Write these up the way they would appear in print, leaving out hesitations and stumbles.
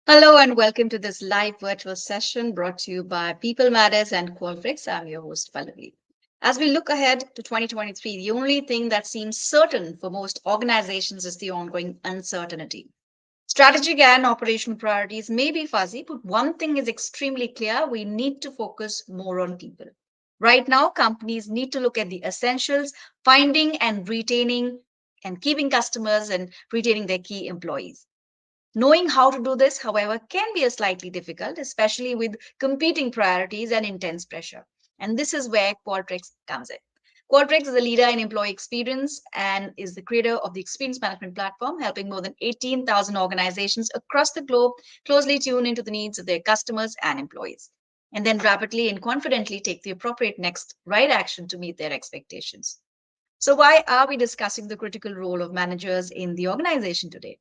Hello and welcome to this live virtual session brought to you by People Matters and Qualtrics. I'm your host, Pallavi. As we look ahead to 2023, the only thing that seems certain for most organizations is the ongoing uncertainty. Strategic and operational priorities may be fuzzy, but one thing is extremely clear: we need to focus more on people. Right now, companies need to look at the essentials, finding and retaining and keeping customers and retaining their key employees. Knowing how to do this, however, can be a slightly difficult, especially with competing priorities and intense pressure. And this is where Qualtrics comes in. Qualtrics is a leader in employee experience and is the creator of the experience management platform, helping more than 18,000 organizations across the globe closely tune into the needs of their customers and employees, and then rapidly and confidently take the appropriate next right action to meet their expectations. So, why are we discussing the critical role of managers in the organization today?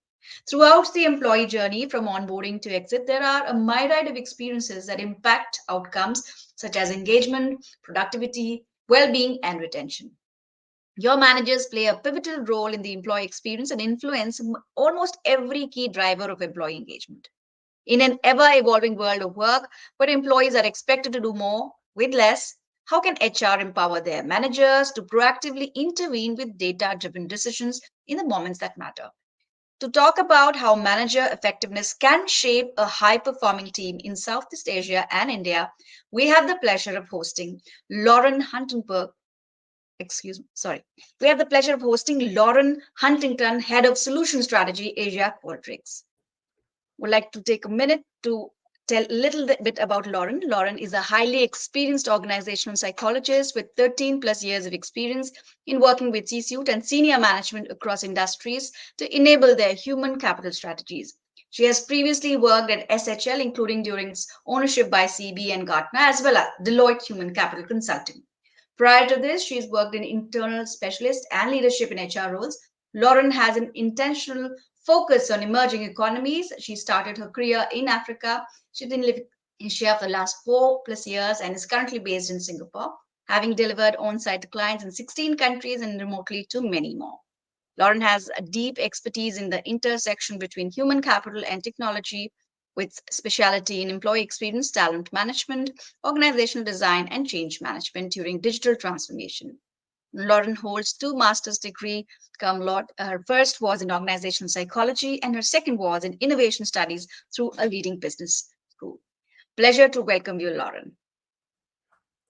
Throughout the employee journey, from onboarding to exit, there are a myriad of experiences that impact outcomes such as engagement, productivity, well being, and retention. Your managers play a pivotal role in the employee experience and influence almost every key driver of employee engagement. In an ever evolving world of work where employees are expected to do more with less, how can HR empower their managers to proactively intervene with data driven decisions in the moments that matter? To talk about how manager effectiveness can shape a high performing team in Southeast Asia and India, we have the pleasure of hosting Lauren Huntington. We have the pleasure of hosting Lauren Huntington, Head of Solution Strategy Asia Qualtrics. Would like to take a minute to tell a little bit about Lauren. Lauren is a highly experienced organizational psychologist with 13 plus years of experience in working with C-suite and senior management across industries to enable their human capital strategies. She has previously worked at SHL, including during its ownership by CB and Gartner, as well as Deloitte Human Capital Consulting. Prior to this, she's worked in internal specialist and leadership in HR roles. Lauren has an intentional focus on emerging economies. She started her career in Africa. She's been living in Asia for the last 4+ years and is currently based in Singapore, having delivered on-site to clients in 16 countries and remotely to many more. Lauren has a deep expertise in the intersection between human capital and technology, with specialty in employee experience, talent management, organizational design, and change management during digital transformation. Lauren holds two master's degree cum laude. Her first was in organizational psychology, and her second was in innovation studies through a leading business school. Pleasure to welcome you, Lauren.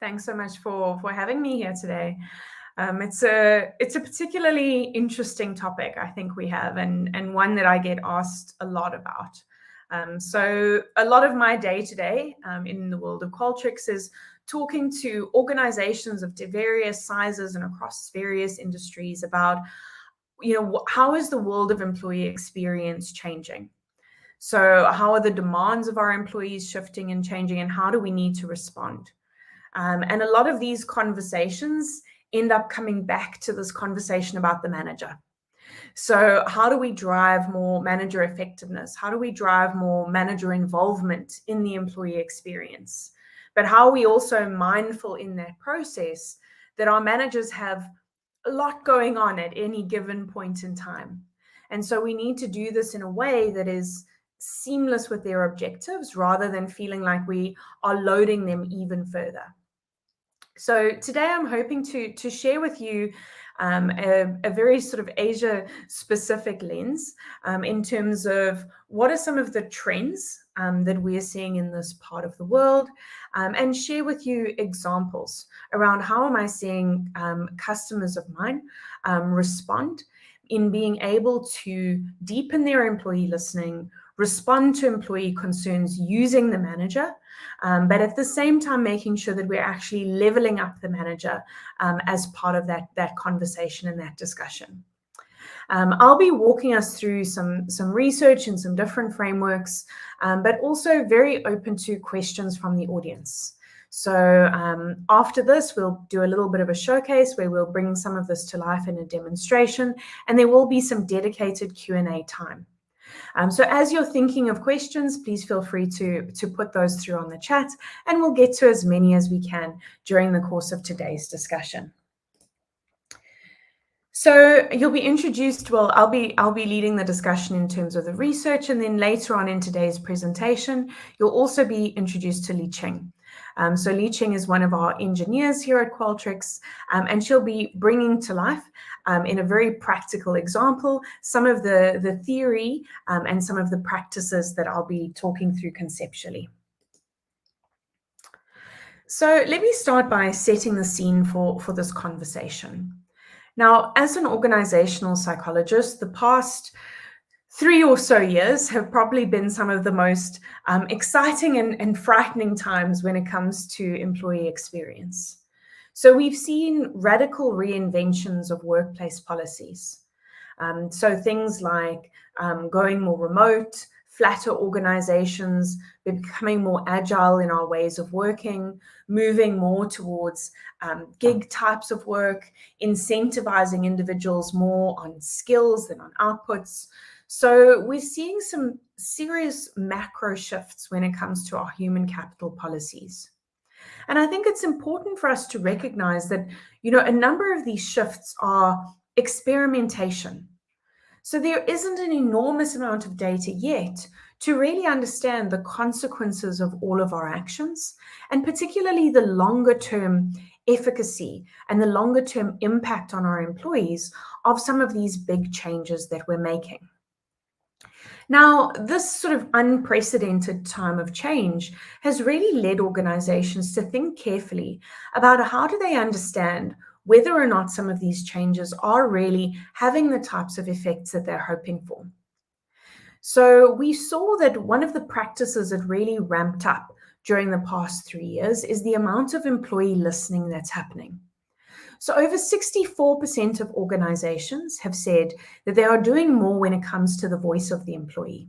Thanks so much for having me here today. It's a particularly interesting topic I think we have, and one that I get asked a lot about. So a lot of my day-to-day in the world of Qualtrics is talking to organizations of various sizes and across various industries about, how is the world of employee experience changing? So how are the demands of our employees shifting and changing, and how do we need to respond? And a lot of these conversations end up coming back to this conversation about the manager. So how do we drive more manager effectiveness? How do we drive more manager involvement in the employee experience? But how are we also mindful in that process that our managers have a lot going on at any given point in time? And so we need to do this in a way that is seamless with their objectives rather than feeling like we are loading them even further. So today I'm hoping to share with you a very sort of Asia-specific lens in terms of what are some of the trends that we're seeing in this part of the world, and share with you examples around how am I seeing customers of mine respond in being able to deepen their employee listening, respond to employee concerns using the manager, but at the same time making sure that we're actually leveling up the manager as part of that conversation and that discussion. I'll be walking us through some research and some different frameworks, but also very open to questions from the audience. So after this, we'll do a little bit of a showcase where we'll bring some of this to life in a demonstration, and there will be some dedicated Q&A time. So as you're thinking of questions, please feel free to put those through on the chat, and we'll get to as many as we can during the course of today's discussion. So you'll be introduced, well, I'll be leading the discussion in terms of the research, and then later on in today's presentation, you'll also be introduced to Li Ching. So Li Ching is one of our engineers here at Qualtrics, and she'll be bringing to life in a very practical example some of the theory and some of the practices that I'll be talking through conceptually. So let me start by setting the scene for this conversation. Now, as an organizational psychologist, the past 3 or so years have probably been some of the most exciting and frightening times when it comes to employee experience. So we've seen radical reinventions of workplace policies. So things like going more remote, flatter organizations, becoming more agile in our ways of working, moving more towards gig types of work, incentivizing individuals more on skills than on outputs. So we're seeing some serious macro shifts when it comes to our human capital policies. And I think it's important for us to recognize that, a number of these shifts are experimentation. So there isn't an enormous amount of data yet to really understand the consequences of all of our actions, and particularly the longer term efficacy and the longer term impact on our employees of some of these big changes that we're making. Now, this sort of unprecedented time of change has really led organizations to think carefully about how do they understand whether or not some of these changes are really having the types of effects that they're hoping for. So we saw that one of the practices that really ramped up during the past 3 years is the amount of employee listening that's happening. So over 64% of organizations have said that they are doing more when it comes to the voice of the employee.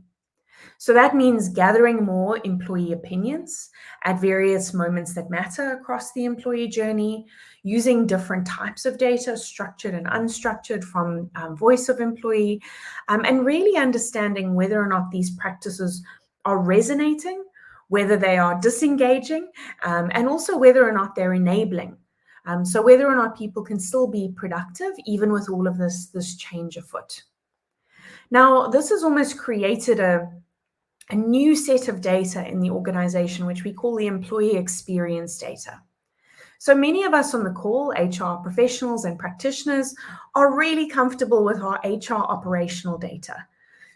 So that means gathering more employee opinions at various moments that matter across the employee journey, using different types of data, structured and unstructured, from voice of employee, and really understanding whether or not these practices are resonating, whether they are disengaging, and also whether or not they're enabling. So whether or not people can still be productive, even with all of this change afoot. Now, this has almost created a new set of data in the organization, which we call the employee experience data. So many of us on the call, HR professionals and practitioners, are really comfortable with our HR operational data.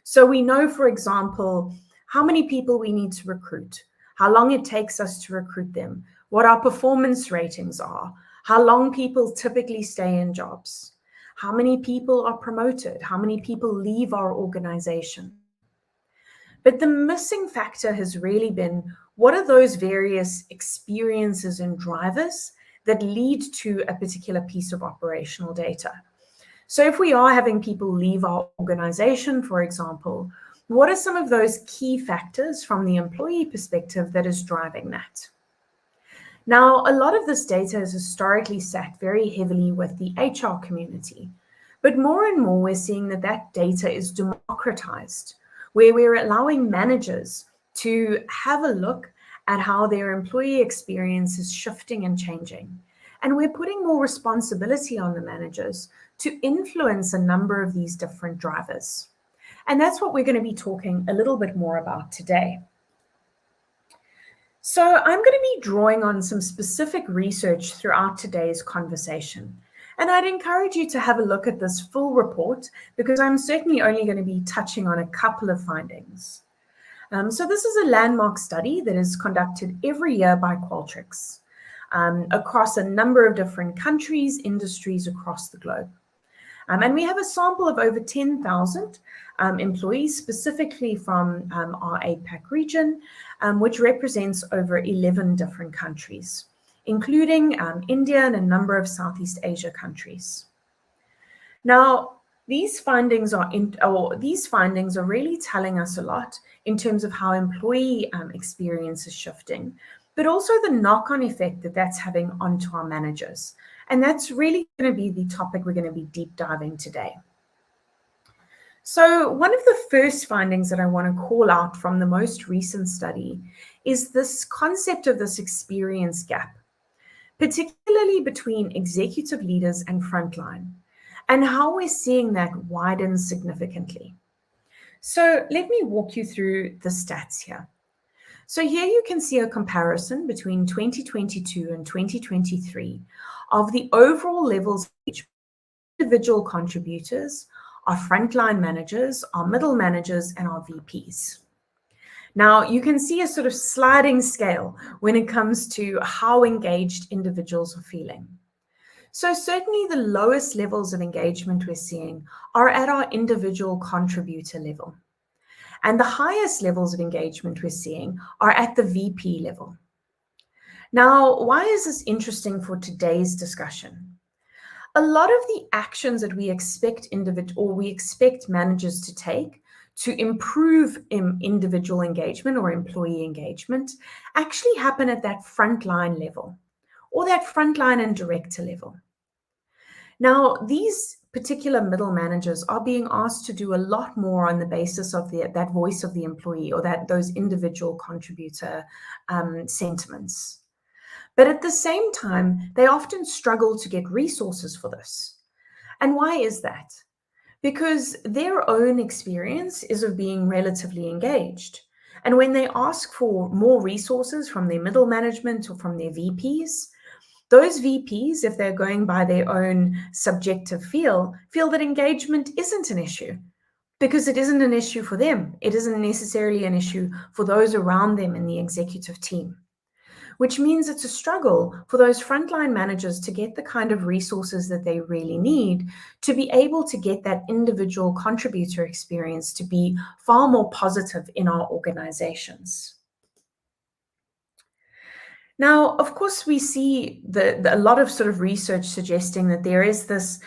So we know, for example, how many people we need to recruit, how long it takes us to recruit them, what our performance ratings are, how long people typically stay in jobs, how many people are promoted, how many people leave our organization. But the missing factor has really been, what are those various experiences and drivers that lead to a particular piece of operational data? So if we are having people leave our organization, for example, what are some of those key factors from the employee perspective that is driving that? Now, a lot of this data has historically sat very heavily with the HR community, but more and more we're seeing that data is democratized, where we're allowing managers to have a look at how their employee experience is shifting and changing. And we're putting more responsibility on the managers to influence a number of these different drivers. And that's what we're going to be talking a little bit more about today. So I'm going to be drawing on some specific research throughout today's conversation. And I'd encourage you to have a look at this full report, because I'm certainly only going to be touching on a couple of findings. So this is a landmark study that is conducted every year by Qualtrics across a number of different countries, industries across the globe. And we have a sample of over 10,000 employees, specifically from our APAC region, which represents over 11 different countries, including India and a number of Southeast Asia countries. Now, these findings are really telling us a lot in terms of how employee experience is shifting, but also the knock-on effect that that's having onto our managers. And that's really going to be the topic we're going to be deep diving today. So one of the first findings that I want to call out from the most recent study is this concept of this experience gap, particularly between executive leaders and frontline. and how we're seeing that widen significantly. So let me walk you through the stats here. So here you can see a comparison between 2022 and 2023 of the overall levels of individual contributors, our frontline managers, our middle managers, and our VPs. Now, you can see a sort of sliding scale when it comes to how engaged individuals are feeling. So certainly the lowest levels of engagement we're seeing are at our individual contributor level. And the highest levels of engagement we're seeing are at the VP level. Now, why is this interesting for today's discussion? A lot of the actions that we expect managers to take to improve individual engagement or employee engagement actually happen at that frontline level or that frontline and director level. Now, these particular middle managers are being asked to do a lot more on the basis of that voice of the employee or those individual contributor sentiments. But at the same time, they often struggle to get resources for this. And why is that? Because their own experience is of being relatively engaged. And when they ask for more resources from their middle management or from their VPs, those VPs, if they're going by their own subjective feel that engagement isn't an issue because it isn't an issue for them. It isn't necessarily an issue for those around them in the executive team, which means it's a struggle for those frontline managers to get the kind of resources that they really need to be able to get that individual contributor experience to be far more positive in our organizations. Now, of course, we see a lot of sort of research suggesting that there is this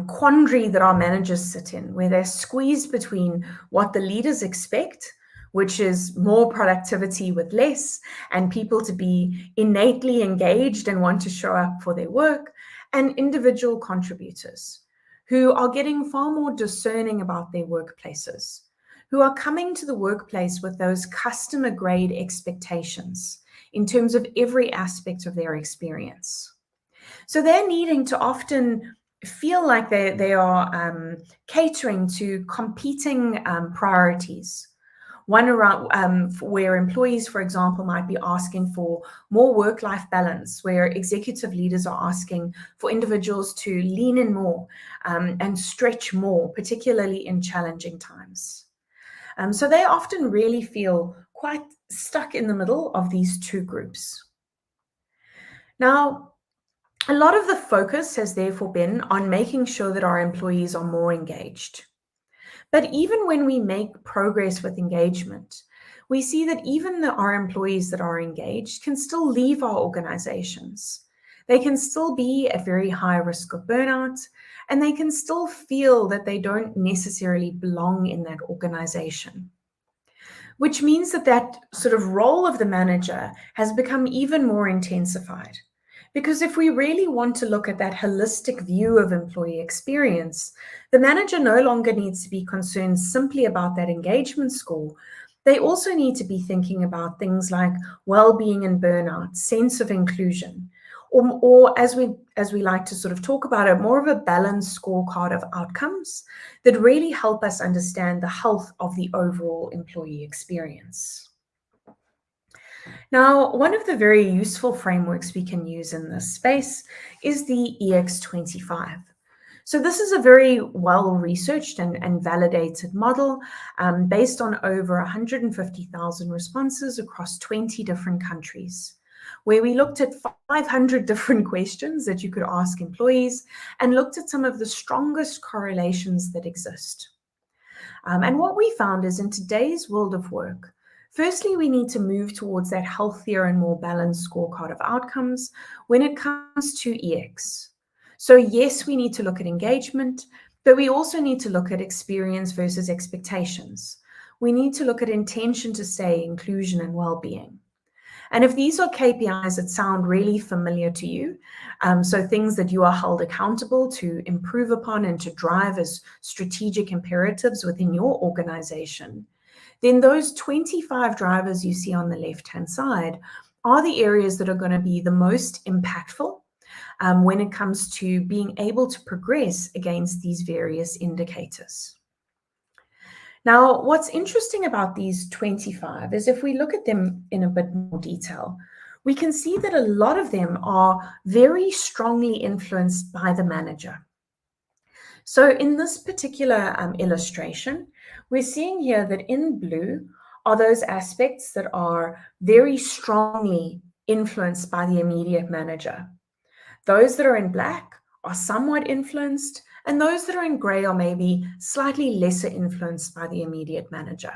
quandary that our managers sit in, where they're squeezed between what the leaders expect, which is more productivity with less, and people to be innately engaged and want to show up for their work, and individual contributors who are getting far more discerning about their workplaces, who are coming to the workplace with those customer grade expectations in terms of every aspect of their experience. So they're needing to often feel like they are catering to competing priorities. One around where employees, for example, might be asking for more work-life balance, where executive leaders are asking for individuals to lean in more and stretch more, particularly in challenging times. So they often really feel quite stuck in the middle of these two groups. Now, a lot of the focus has therefore been on making sure that our employees are more engaged. But even when we make progress with engagement, we see that even our employees that are engaged can still leave our organizations. They can still be at very high risk of burnout, and they can still feel that they don't necessarily belong in that organization. Which means that sort of role of the manager has become even more intensified. Because if we really want to look at that holistic view of employee experience, the manager no longer needs to be concerned simply about that engagement score. They also need to be thinking about things like well-being and burnout, sense of inclusion, or as we like to sort of talk about it, more of a balanced scorecard of outcomes that really help us understand the health of the overall employee experience. Now, one of the very useful frameworks we can use in this space is the EX25. So this is a very well-researched and validated model based on over 150,000 responses across 20 different countries, where we looked at 500 different questions that you could ask employees and looked at some of the strongest correlations that exist. And what we found is in today's world of work, firstly, we need to move towards that healthier and more balanced scorecard of outcomes when it comes to EX. So yes, we need to look at engagement, but we also need to look at experience versus expectations. We need to look at intention to stay, inclusion, and well-being. And if these are KPIs that sound really familiar to you, so things that you are held accountable to improve upon and to drive as strategic imperatives within your organization, then those 25 drivers you see on the left-hand side are the areas that are going to be the most impactful when it comes to being able to progress against these various indicators. Now, what's interesting about these 25 is if we look at them in a bit more detail, we can see that a lot of them are very strongly influenced by the manager. So in this particular illustration, we're seeing here that in blue are those aspects that are very strongly influenced by the immediate manager. Those that are in black are somewhat influenced, and those that are in gray are maybe slightly lesser influenced by the immediate manager.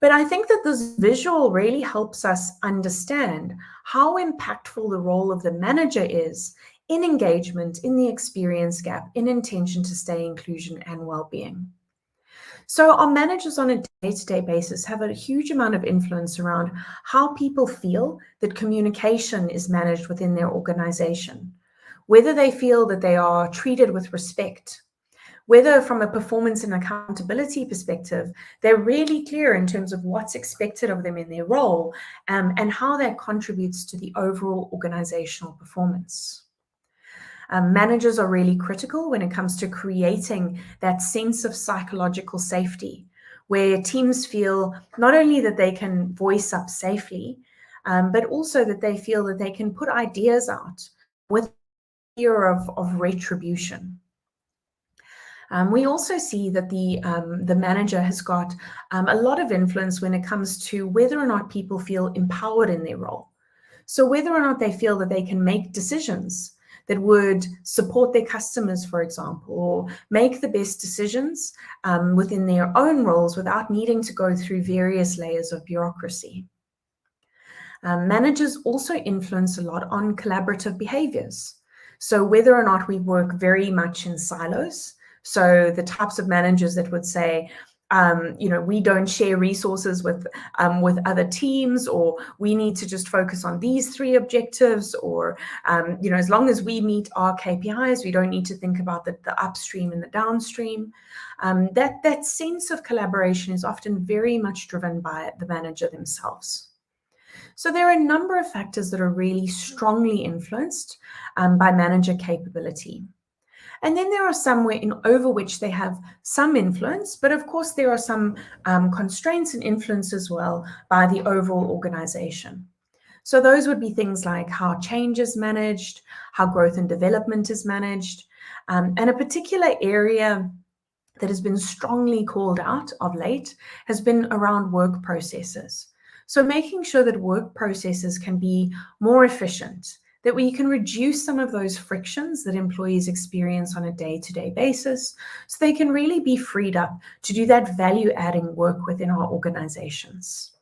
But I think that this visual really helps us understand how impactful the role of the manager is in engagement, in the experience gap, in intention to stay inclusion and well-being. So our managers on a day-to-day basis have a huge amount of influence around how people feel that communication is managed within their organization, whether they feel that they are treated with respect, whether from a performance and accountability perspective, they're really clear in terms of what's expected of them in their role, and how that contributes to the overall organizational performance. Managers are really critical when it comes to creating that sense of psychological safety, where teams feel not only that they can voice up safely, but also that they feel that they can put ideas out with fear of retribution. We also see that the manager has got a lot of influence when it comes to whether or not people feel empowered in their role. So whether or not they feel that they can make decisions that would support their customers, for example, or make the best decisions within their own roles without needing to go through various layers of bureaucracy. Managers also influence a lot on collaborative behaviors. So whether or not we work very much in silos, so the types of managers that would say, we don't share resources with other teams, or we need to just focus on these 3 objectives, or as long as we meet our KPIs, we don't need to think about the upstream and the downstream. That sense of collaboration is often very much driven by the manager themselves. So there are a number of factors that are really strongly influenced by manager capability. And then there are some over which they have some influence, but of course there are some constraints and influence as well by the overall organization. So those would be things like how change is managed, how growth and development is managed, and a particular area that has been strongly called out of late has been around work processes. So making sure that work processes can be more efficient, that we can reduce some of those frictions that employees experience on a day-to-day basis, so they can really be freed up to do that value-adding work within our organizations.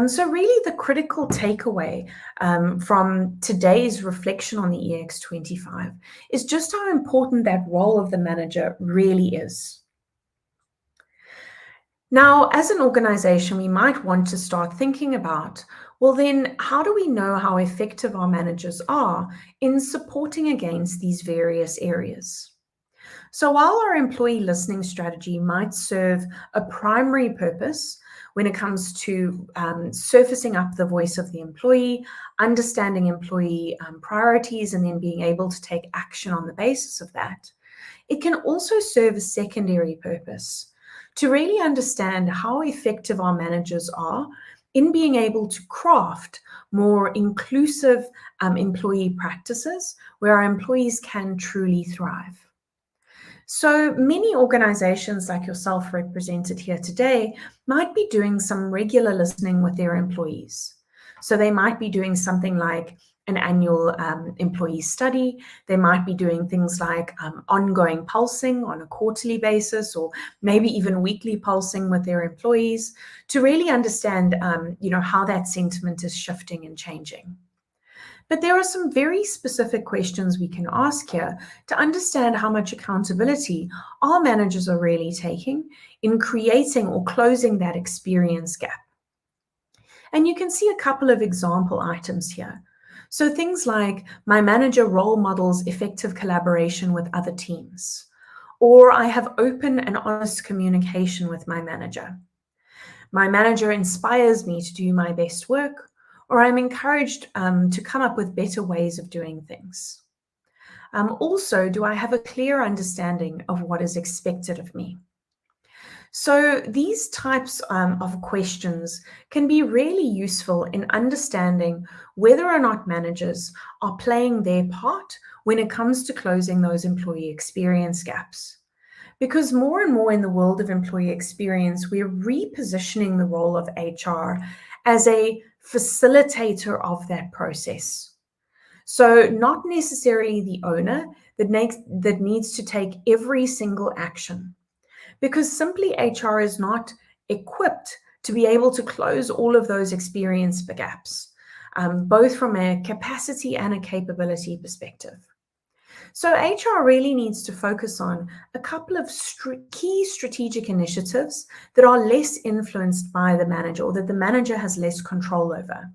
So really the critical takeaway from today's reflection on the EX25 is just how important that role of the manager really is. Now, as an organization, we might want to start thinking about, well, then how do we know how effective our managers are in supporting against these various areas? So while our employee listening strategy might serve a primary purpose when it comes to surfacing up the voice of the employee, understanding employee priorities, and then being able to take action on the basis of that, it can also serve a secondary purpose to really understand how effective our managers are in being able to craft more inclusive employee practices where our employees can truly thrive. So many organizations like yourself represented here today might be doing some regular listening with their employees. So they might be doing something like an annual employee study. They might be doing things like ongoing pulsing on a quarterly basis, or maybe even weekly pulsing with their employees to really understand how that sentiment is shifting and changing. But there are some very specific questions we can ask here to understand how much accountability our managers are really taking in creating or closing that experience gap. And you can see a couple of example items here. So things like, my manager role models effective collaboration with other teams, or I have open and honest communication with my manager. My manager inspires me to do my best work, or I'm encouraged to come up with better ways of doing things? Also, do I have a clear understanding of what is expected of me? So these types of questions can be really useful in understanding whether or not managers are playing their part when it comes to closing those employee experience gaps. Because more and more in the world of employee experience, we're repositioning the role of HR as a facilitator of that process. So not necessarily the owner that needs to take every single action, because simply HR is not equipped to be able to close all of those experience gaps, both from a capacity and a capability perspective. So HR really needs to focus on a couple of key strategic initiatives that are less influenced by the manager, or that the manager has less control over.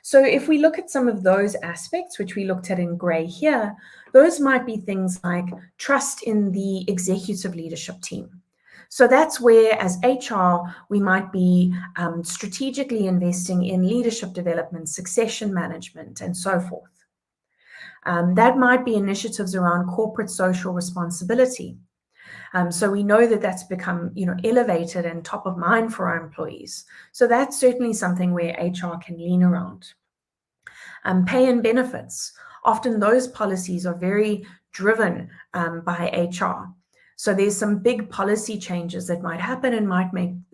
So if we look at some of those aspects, which we looked at in gray here, those might be things like trust in the executive leadership team. So that's where, as HR, we might be strategically investing in leadership development, succession management, and so forth. That might be initiatives around corporate social responsibility. So we know that that's become, elevated and top of mind for our employees. So that's certainly something where HR can lean around. Pay and benefits. Often those policies are very driven by HR. So there's some big policy changes that might happen and might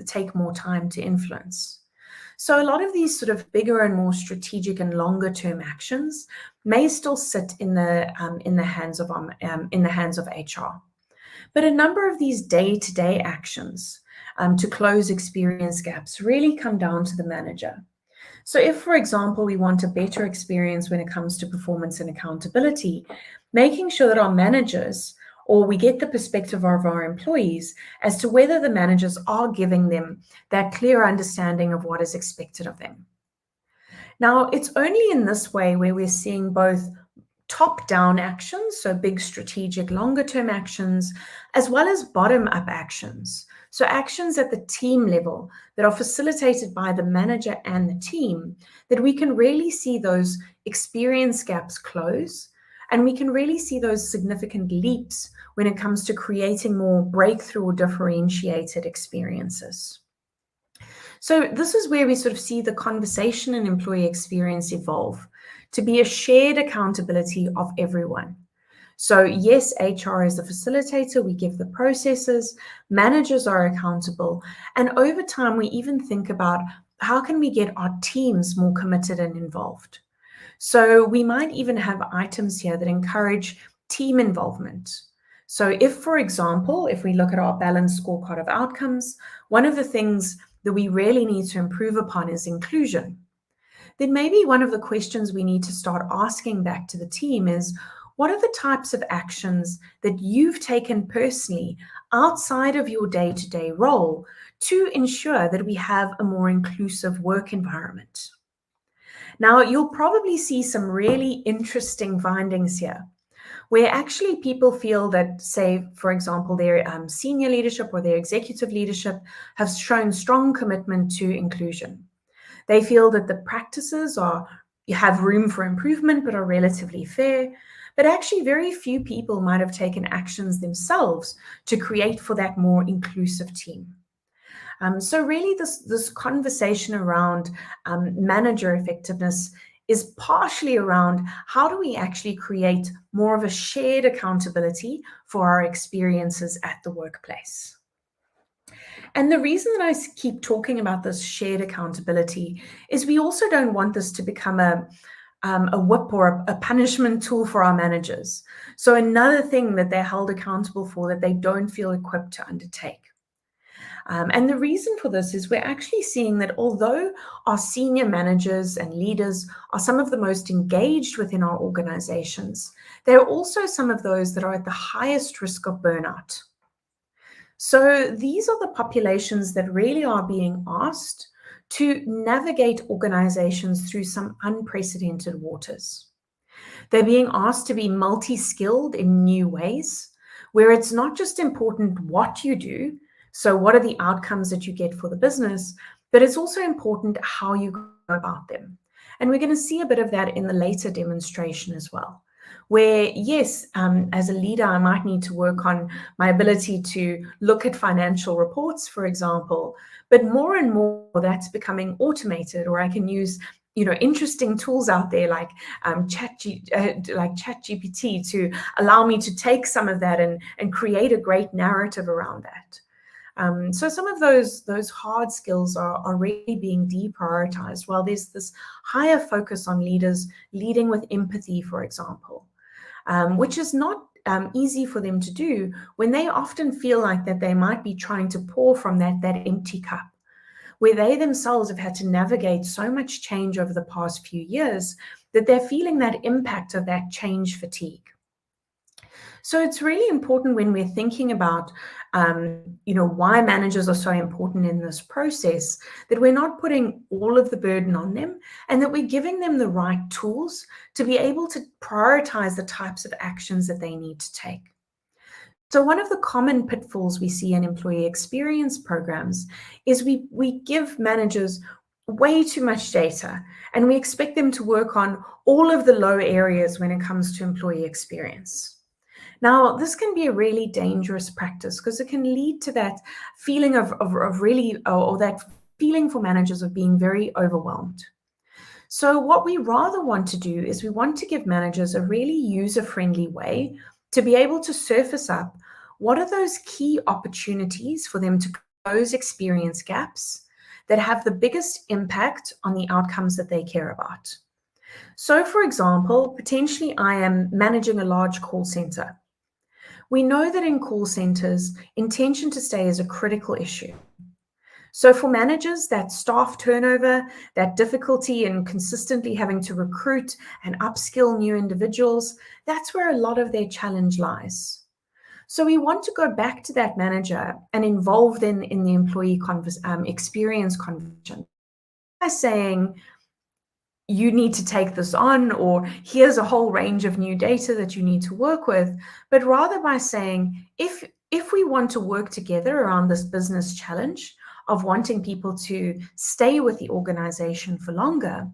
take more time to influence. So a lot of these sort of bigger and more strategic and longer term actions may still sit in the hands of HR. But a number of these day-to-day actions to close experience gaps really come down to the manager. So if, for example, we want a better experience when it comes to performance and accountability, making sure that our managers, or we get the perspective of our employees as to whether the managers are giving them that clear understanding of what is expected of them. Now, it's only in this way where we're seeing both top-down actions, so big strategic longer-term actions, as well as bottom-up actions. So actions at the team level that are facilitated by the manager and the team, that we can really see those experience gaps close, and we can really see those significant leaps when it comes to creating more breakthrough or differentiated experiences. So this is where we sort of see the conversation and employee experience evolve to be a shared accountability of everyone. So yes, HR is the facilitator, we give the processes, managers are accountable, and over time we even think about how can we get our teams more committed and involved. So we might even have items here that encourage team involvement. So if, for example, if we look at our balanced scorecard of outcomes, one of the things that we really need to improve upon is inclusion. Then maybe one of the questions we need to start asking back to the team is, what are the types of actions that you've taken personally outside of your day-to-day role to ensure that we have a more inclusive work environment? Now, you'll probably see some really interesting findings here, where actually people feel that, say, for example, their senior leadership or their executive leadership have shown strong commitment to inclusion. They feel that the practices have room for improvement but are relatively fair, but actually very few people might have taken actions themselves to create for that more inclusive team. So really this conversation around manager effectiveness is partially around how do we actually create more of a shared accountability for our experiences at the workplace. And the reason that I keep talking about this shared accountability is we also don't want this to become a whip or a punishment tool for our managers. So another thing that they're held accountable for that they don't feel equipped to undertake. And the reason for this is we're actually seeing that although our senior managers and leaders are some of the most engaged within our organizations, there are also some of those that are at the highest risk of burnout. So these are the populations that really are being asked to navigate organizations through some unprecedented waters. They're being asked to be multi-skilled in new ways, where it's not just important what you do, so what are the outcomes that you get for the business, but it's also important how you go about them. And we're going to see a bit of that in the later demonstration as well, where, yes, as a leader, I might need to work on my ability to look at financial reports, for example, but more and more that's becoming automated, or I can use interesting tools out there like ChatGPT to allow me to take some of that and create a great narrative around that. So some of those hard skills are really being deprioritized, while there's this higher focus on leaders leading with empathy, for example, which is not easy for them to do when they often feel like that they might be trying to pour from that empty cup, where they themselves have had to navigate so much change over the past few years that they're feeling that impact of that change fatigue. So it's really important when we're thinking about, why managers are so important in this process, that we're not putting all of the burden on them, and that we're giving them the right tools to be able to prioritize the types of actions that they need to take. So one of the common pitfalls we see in employee experience programs is we give managers way too much data, and we expect them to work on all of the low areas when it comes to employee experience. Now, this can be a really dangerous practice because it can lead to that feeling of really, or that feeling for managers of being very overwhelmed. So what we rather want to do is we want to give managers a really user-friendly way to be able to surface up what are those key opportunities for them to close experience gaps that have the biggest impact on the outcomes that they care about. So, for example, potentially I am managing a large call center. We know that in call centers, intention to stay is a critical issue. So for managers, that staff turnover, that difficulty in consistently having to recruit and upskill new individuals, that's where a lot of their challenge lies. So we want to go back to that manager and involve them in the employee experience conversation by saying, you need to take this on, or here's a whole range of new data that you need to work with, but rather by saying, if we want to work together around this business challenge of wanting people to stay with the organization for longer,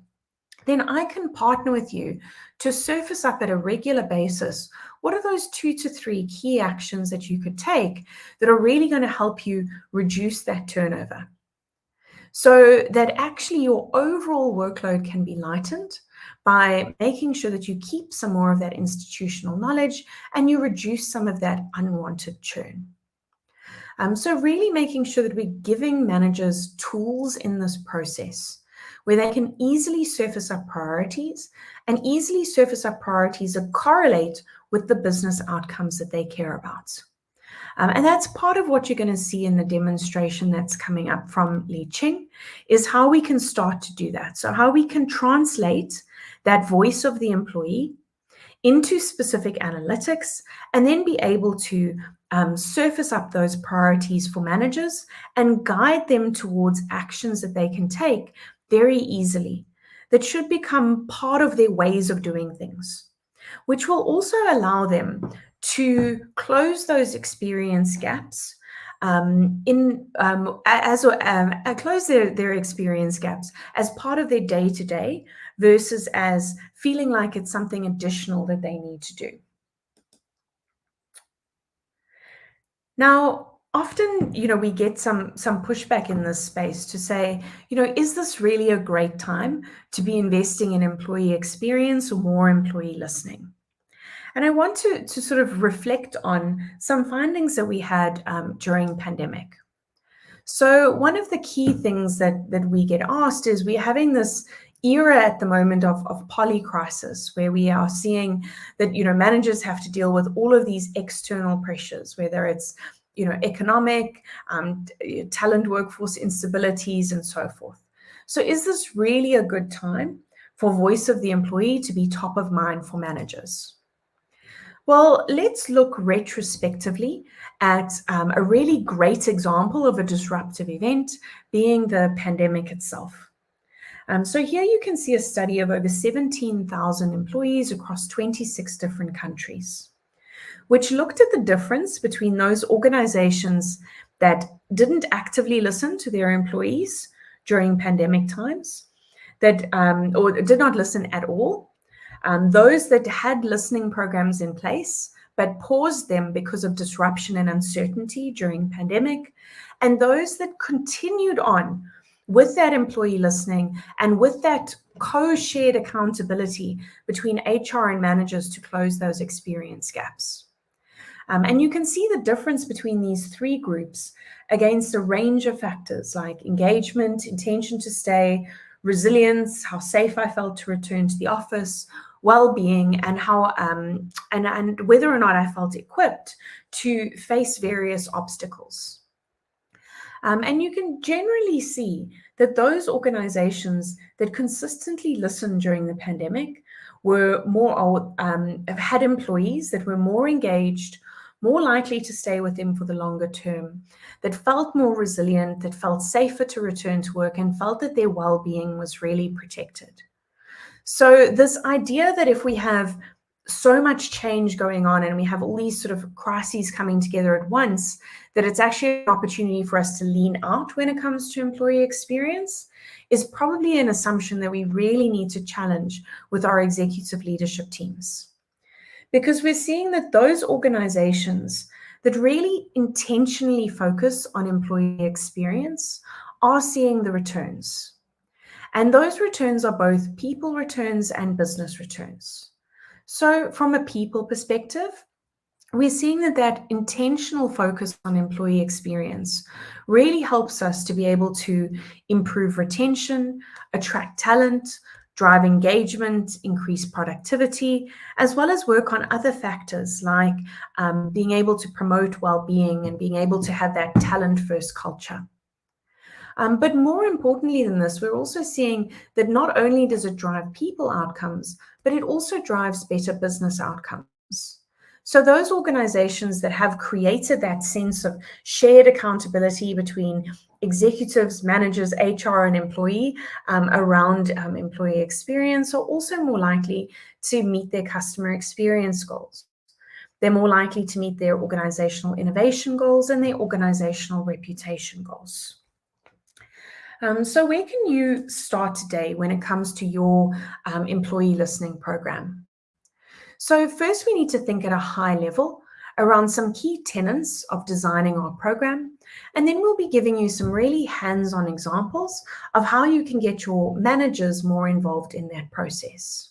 then I can partner with you to surface up at a regular basis what are those 2 to 3 key actions that you could take that are really going to help you reduce that turnover, so that actually your overall workload can be lightened by making sure that you keep some more of that institutional knowledge and you reduce some of that unwanted churn. So really making sure that we're giving managers tools in this process where they can easily surface up priorities and easily surface up priorities that correlate with the business outcomes that they care about. And that's part of what you're going to see in the demonstration that's coming up from Li Qing, is how we can start to do that. So how we can translate that voice of the employee into specific analytics and then be able to surface up those priorities for managers and guide them towards actions that they can take very easily that should become part of their ways of doing things, which will also allow them to close those experience gaps close their experience gaps as part of their day-to-day versus as feeling like it's something additional that they need to do. Now, often, we get some pushback in this space to say, is this really a great time to be investing in employee experience or more employee listening? And I want to sort of reflect on some findings that we had during pandemic. So one of the key things that we get asked is we're having this era at the moment of polycrisis, where we are seeing that, managers have to deal with all of these external pressures, whether it's, economic, talent workforce instabilities and so forth. So is this really a good time for voice of the employee to be top of mind for managers? Well, let's look retrospectively at a really great example of a disruptive event being the pandemic itself. So here you can see a study of over 17,000 employees across 26 different countries, which looked at the difference between those organizations that didn't actively listen to their employees during pandemic times, that or did not listen at all, those that had listening programs in place but paused them because of disruption and uncertainty during pandemic, and those that continued on with that employee listening and with that co-shared accountability between HR and managers to close those experience gaps. And you can see the difference between these three groups against a range of factors like engagement, intention to stay, resilience, how safe I felt to return to the office, well-being, and how and whether or not I felt equipped to face various obstacles. And you can generally see that those organizations that consistently listened during the pandemic were more had employees that were more engaged, more likely to stay with them for the longer term, that felt more resilient, that felt safer to return to work, and felt that their well-being was really protected. So this idea that if we have so much change going on and we have all these sort of crises coming together at once, that it's actually an opportunity for us to lean out when it comes to employee experience is probably an assumption that we really need to challenge with our executive leadership teams. Because we're seeing that those organizations that really intentionally focus on employee experience are seeing the returns. And those returns are both people returns and business returns. So from a people perspective, we're seeing that intentional focus on employee experience really helps us to be able to improve retention, attract talent, drive engagement, increase productivity, as well as work on other factors like being able to promote well-being and being able to have that talent-first culture. But more importantly than this, we're also seeing that not only does it drive people outcomes, but it also drives better business outcomes. So those organizations that have created that sense of shared accountability between executives, managers, HR, and employee around employee experience are also more likely to meet their customer experience goals. They're more likely to meet their organizational innovation goals and their organizational reputation goals. So where can you start today when it comes to your employee listening program? So first we need to think at a high level around some key tenets of designing our program, and then we'll be giving you some really hands-on examples of how you can get your managers more involved in that process.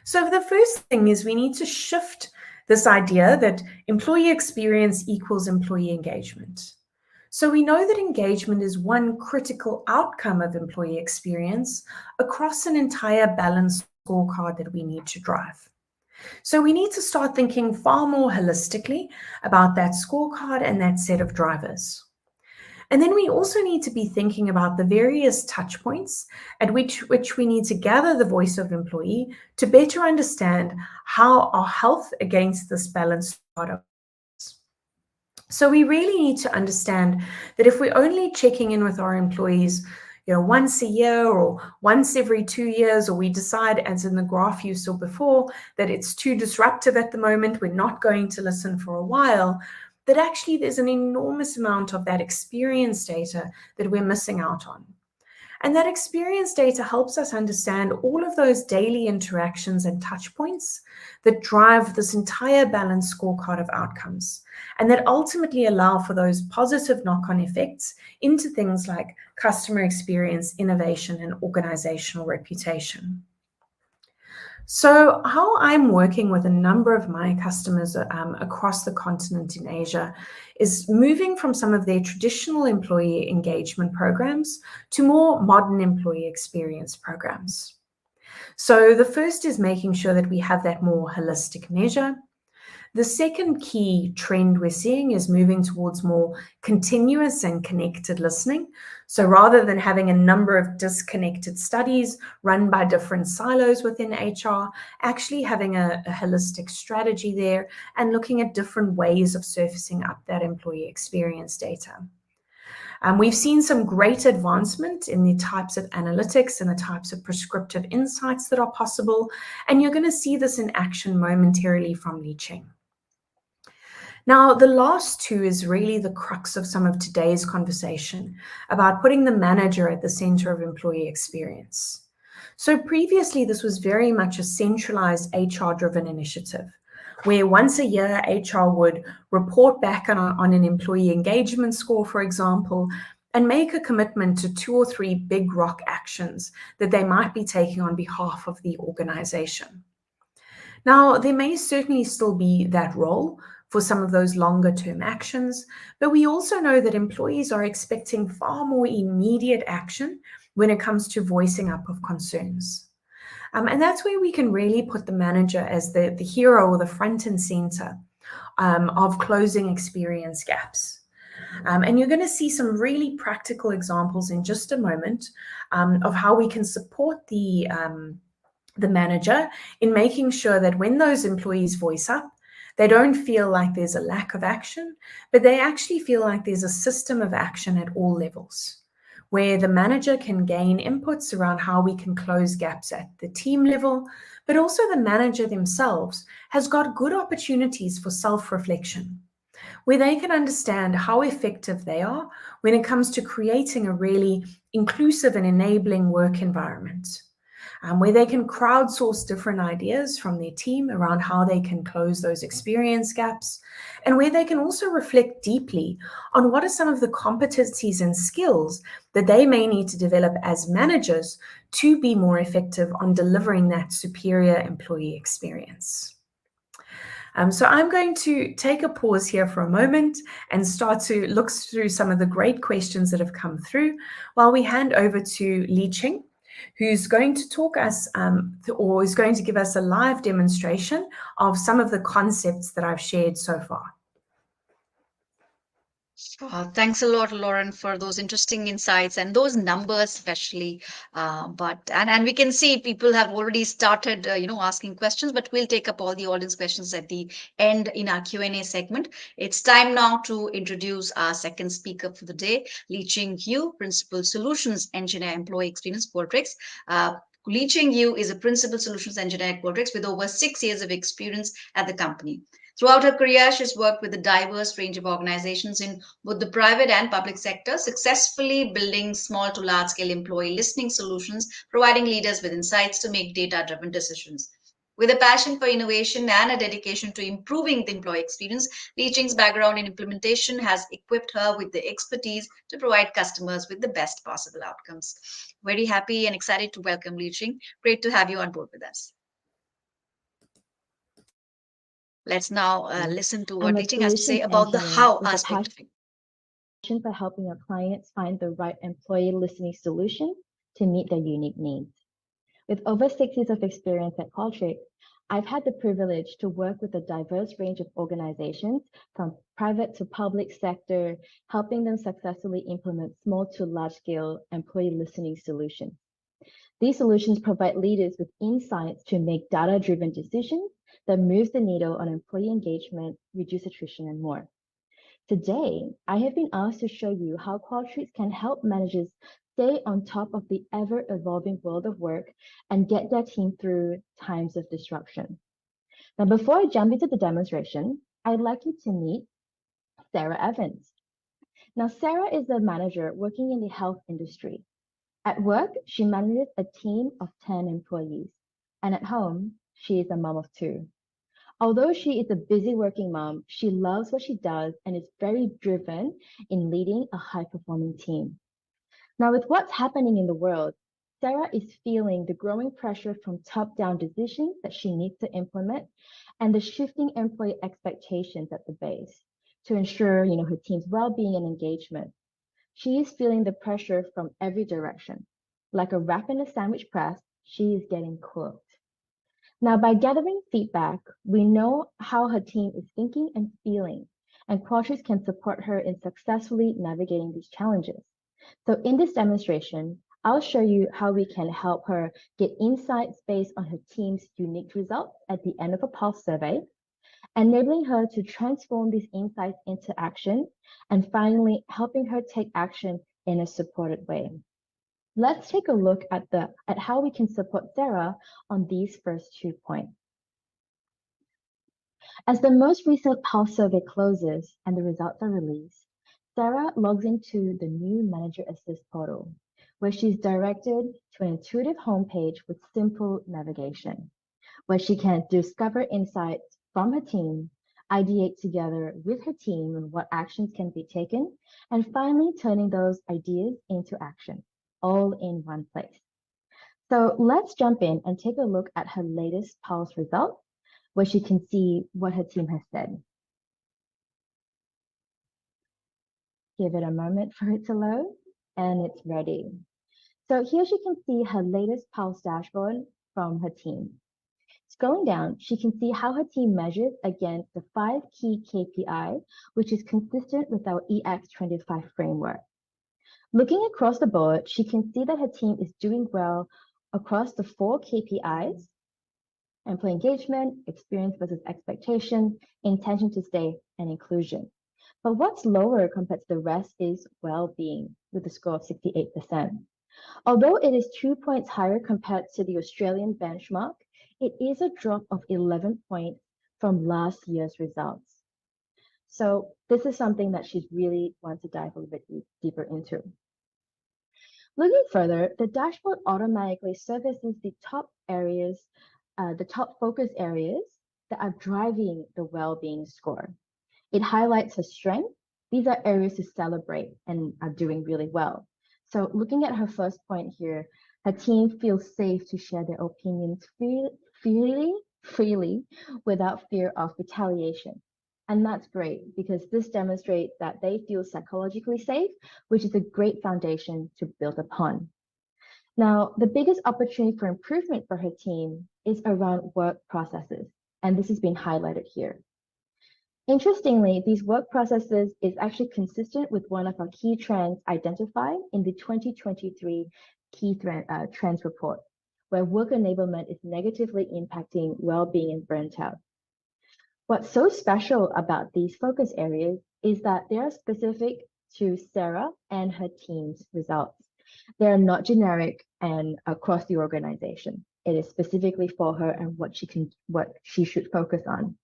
So the first thing is we need to shift this idea that employee experience equals employee engagement. So we know that engagement is one critical outcome of employee experience across an entire balanced scorecard that we need to drive. So we need to start thinking far more holistically about that scorecard and that set of drivers. And then we also need to be thinking about the various touch points at which we need to gather the voice of employee to better understand how our health against this balanced scorecard. So we really need to understand that if we're only checking in with our employees, once a year or once every 2 years, or we decide, as in the graph you saw before, that it's too disruptive at the moment, we're not going to listen for a while, that actually there's an enormous amount of that experience data that we're missing out on. And that experience data helps us understand all of those daily interactions and touch points that drive this entire balanced scorecard of outcomes, and that ultimately allow for those positive knock-on effects into things like customer experience, innovation, and organizational reputation. So how I'm working with a number of my customers across the continent in Asia is moving from some of their traditional employee engagement programs to more modern employee experience programs. So the first is making sure that we have that more holistic measure. The second key trend we're seeing is moving towards more continuous and connected listening. So rather than having a number of disconnected studies run by different silos within HR, actually having a holistic strategy there and looking at different ways of surfacing up that employee experience data. We've seen some great advancement in the types of analytics and the types of prescriptive insights that are possible, and you're going to see this in action momentarily from Li Cheng. Now, the last two is really the crux of some of today's conversation about putting the manager at the center of employee experience. So previously, this was very much a centralized HR-driven initiative, where once a year, HR would report back on an employee engagement score, for example, and make a commitment to 2 or 3 big rock actions that they might be taking on behalf of the organization. Now, there may certainly still be that role for some of those longer term actions, but we also know that employees are expecting far more immediate action when it comes to voicing up of concerns. And that's where we can really put the manager as the hero or the front and center of closing experience gaps. And you're going to see some really practical examples in just a moment of how we can support the manager in making sure that when those employees voice up, they don't feel like there's a lack of action, but they actually feel like there's a system of action at all levels, where the manager can gain inputs around how we can close gaps at the team level, but also the manager themselves has got good opportunities for self-reflection, where they can understand how effective they are when it comes to creating a really inclusive and enabling work environment. Where they can crowdsource different ideas from their team around how they can close those experience gaps, and where they can also reflect deeply on what are some of the competencies and skills that they may need to develop as managers to be more effective on delivering that superior employee experience. So I'm going to take a pause here for a moment and start to look through some of the great questions that have come through while we hand over to Li Ching, who's going to talk us or is going to give us a live demonstration of some of the concepts that I've shared so far. Thanks a lot, Lauren, for those interesting insights and those numbers, especially. And we can see people have already started, asking questions. But we'll take up all the audience questions at the end in our Q&A segment. It's time now to introduce our second speaker for the day, Li Ching Yu, Principal Solutions Engineer, Employee Experience, Qualtrics. Li Ching Yu is a Principal Solutions Engineer at Qualtrics with over 6 years of experience at the company. Throughout her career, she's worked with a diverse range of organizations in both the private and public sector, successfully building small to large scale employee listening solutions, providing leaders with insights to make data driven decisions. With a passion for innovation and a dedication to improving the employee experience, Li Ching's background in implementation has equipped her with the expertise to provide customers with the best possible outcomes. Very happy and excited to welcome Li Ching. Great to have you on board with us. Let's now listen to what Li Ching has to say about the how aspect of it. For helping our clients find the right employee listening solution to meet their unique needs. With over 6 years of experience at Qualtrics, I've had the privilege to work with a diverse range of organizations from private to public sector, helping them successfully implement small to large scale employee listening solutions. These solutions provide leaders with insights to make data-driven decisions that move the needle on employee engagement, reduce attrition, and more. Today, I have been asked to show you how Qualtrics can help managers stay on top of the ever-evolving world of work and get their team through times of disruption. Now, before I jump into the demonstration, I'd like you to meet Sarah Evans. Now, Sarah is a manager working in the health industry. At work, she manages a team of 10 employees, and at home, she is a mom of 2. Although she is a busy working mom, she loves what she does and is very driven in leading a high-performing team. Now, with what's happening in the world, Sarah is feeling the growing pressure from top-down decisions that she needs to implement and the shifting employee expectations at the base to ensure, her team's well-being and engagement. She is feeling the pressure from every direction. Like a wrap in a sandwich press, she is getting cooked. Now, by gathering feedback, we know how her team is thinking and feeling, and Qualtrics can support her in successfully navigating these challenges. So in this demonstration, I'll show you how we can help her get insights based on her team's unique results at the end of a pulse survey, enabling her to transform these insights into action, and finally helping her take action in a supported way. Let's take a look at how we can support Sarah on these first 2 points. As the most recent pulse survey closes and the results are released, Sarah logs into the new Manager Assist portal, where she's directed to an intuitive homepage with simple navigation, where she can discover insights from her team, ideate together with her team on what actions can be taken, and finally turning those ideas into action, all in one place. So let's jump in and take a look at her latest Pulse result, where she can see what her team has said. Give it a moment for it to load, and it's ready. So here she can see her latest Pulse dashboard from her team. Scrolling down, she can see how her team measures against the 5 key KPI, which is consistent with our EX25 framework. Looking across the board, she can see that her team is doing well across the 4 KPIs: employee engagement, experience versus expectation, intention to stay, and inclusion. But what's lower compared to the rest is well-being, with a score of 68%. Although it is 2 points higher compared to the Australian benchmark, it is a drop of 11 points from last year's results. So this is something that she's really wants to dive a little bit deeper into. Looking further, the dashboard automatically surfaces the top areas, the top focus areas that are driving the well-being score. It highlights her strength. These are areas to celebrate and are doing really well. So looking at her first point here, her team feels safe to share their opinions freely without fear of retaliation. And that's great because this demonstrates that they feel psychologically safe, which is a great foundation to build upon. Now, the biggest opportunity for improvement for her team is around work processes, and this has been highlighted here. Interestingly, these work processes is actually consistent with one of our key trends identified in the 2023 key trends report, where work enablement is negatively impacting well-being and burnt out. What's so special about these focus areas is that they are specific to Sarah and her team's results. They are not generic and across the organization. It is specifically for her and what she should focus on.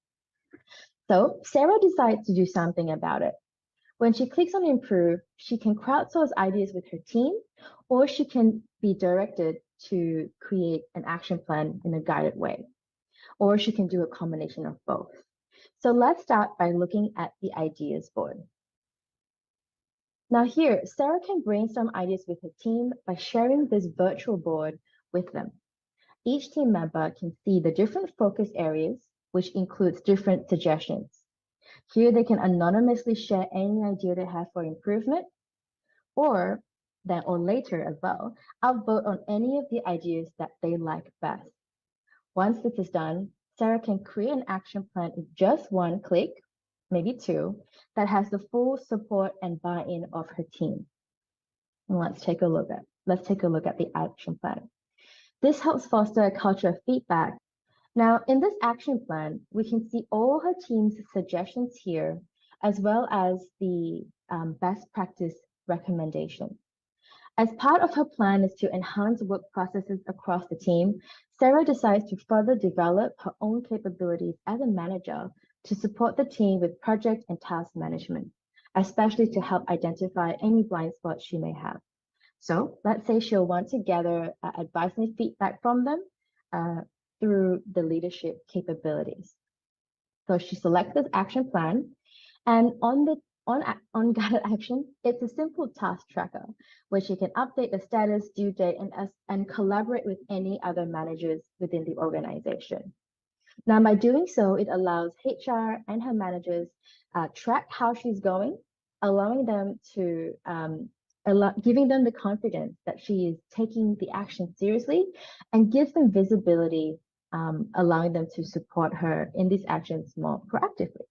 So Sarah decides to do something about it. When she clicks on improve, she can crowdsource ideas with her team, or she can be directed to create an action plan in a guided way, or she can do a combination of both. So let's start by looking at the ideas board. Now here, Sarah can brainstorm ideas with her team by sharing this virtual board with them. Each team member can see the different focus areas, which includes different suggestions. Here they can anonymously share any idea they have for improvement, or later as well, upvote on any of the ideas that they like best. Once this is done, Sarah can create an action plan in just one click, maybe two, that has the full support and buy-in of her team. And let's take a look at the action plan. This helps foster a culture of feedback. Now, in this action plan, we can see all her team's suggestions here, as well as the best practice recommendations. As part of her plan is to enhance work processes across the team, Sarah decides to further develop her own capabilities as a manager to support the team with project and task management, especially to help identify any blind spots she may have. So let's say she'll want to gather advice and feedback from them through the leadership capabilities. So she selects this action plan, and on guided action, it's a simple task tracker where she can update the status, due date, and collaborate with any other managers within the organization. Now, by doing so, it allows HR and her managers track how she's going, allowing them to giving them the confidence that she is taking the action seriously, and gives them visibility, allowing them to support her in these actions more proactively.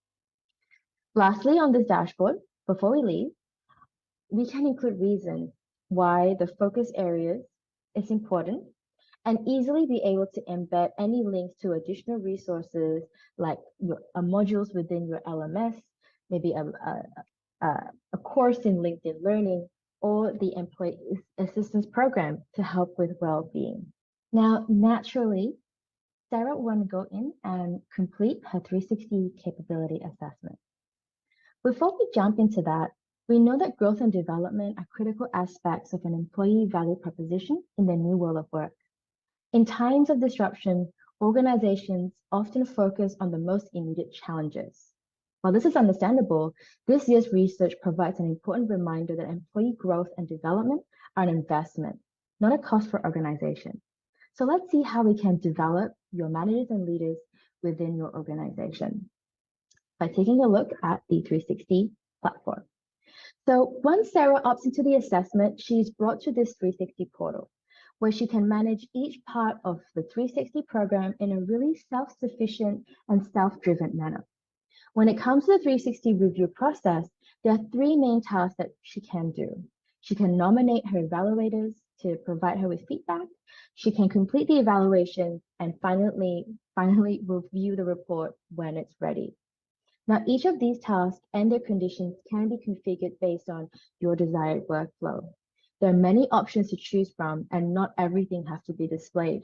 Lastly, on this dashboard, before we leave, we can include reasons why the focus areas is important, and easily be able to embed any links to additional resources like modules within your LMS, maybe a course in LinkedIn Learning, or the Employee Assistance Program to help with well-being. Now, naturally, Sarah will want to go in and complete her 360 capability assessment. Before we jump into that, We know that growth and development are critical aspects of an employee value proposition in the new world of work. In times of disruption, organizations often focus on the most immediate challenges. While this is understandable, this year's research provides an important reminder that employee growth and development are an investment, not a cost for organizations. So let's see how we can develop your managers and leaders within your organization by taking a look at the 360 platform. So once Sarah opts into the assessment, she's brought to this 360 portal where she can manage each part of the 360 program in a really self-sufficient and self-driven manner. When it comes to the 360 review process, there are three main tasks that she can do. She can nominate her evaluators to provide her with feedback. She can complete the evaluation and finally review the report when it's ready. Now, each of these tasks and their conditions can be configured based on your desired workflow. There are many options to choose from, and not everything has to be displayed.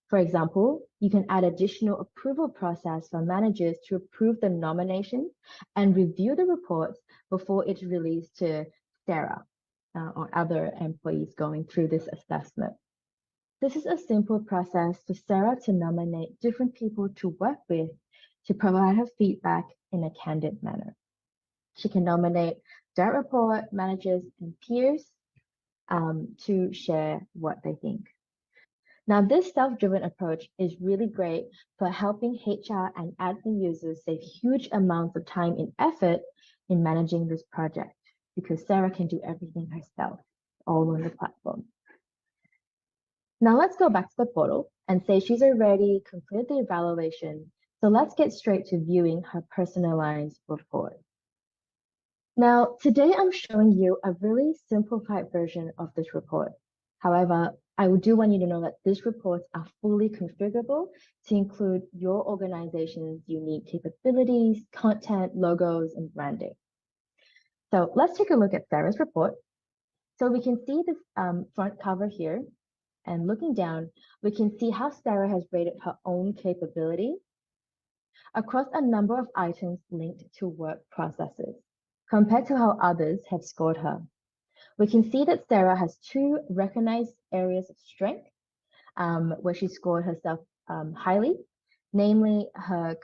For example, you can add additional approval process for managers to approve the nominations and review the reports before it's released to Sarah or other employees going through this assessment. This is a simple process for Sarah to nominate different people to work with to provide her feedback in a candid manner. She can nominate direct report managers and peers to share what they think. Now, this self-driven approach is really great for helping HR and admin users save huge amounts of time and effort in managing this project because Sarah can do everything herself, all on the platform. Now let's go back to the portal and say she's already completed the evaluation. So let's get straight to viewing her personalized report. Now, today I'm showing you a really simplified version of this report. However, I do want you to know that these reports are fully configurable to include your organization's unique capabilities, content, logos, and branding. So let's take a look at Sarah's report. So we can see this front cover here, and looking down, we can see how Sarah has rated her own capability across a number of items linked to work processes, compared to how others have scored her. We can see that Sarah has two recognized areas of strength where she scored herself highly, namely her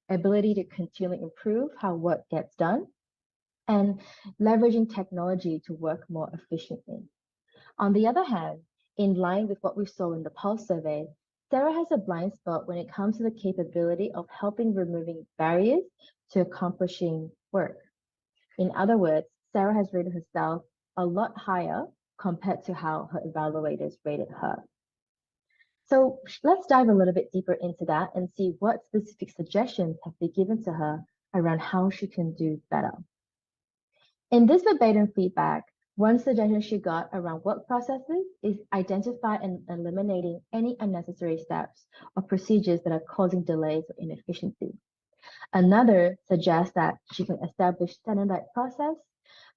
ability to continually improve how work gets done and leveraging technology to work more efficiently. On the other hand, in line with what we saw in the Pulse survey, Sarah has a blind spot when it comes to the capability of helping removing barriers to accomplishing work. In other words, Sarah has rated herself a lot higher compared to how her evaluators rated her. So let's dive a little bit deeper into that and see what specific suggestions have been given to her around how she can do better. In this verbatim feedback, one suggestion she got around work processes is identify and eliminating any unnecessary steps or procedures that are causing delays or inefficiency. Another suggests that she can establish standardized process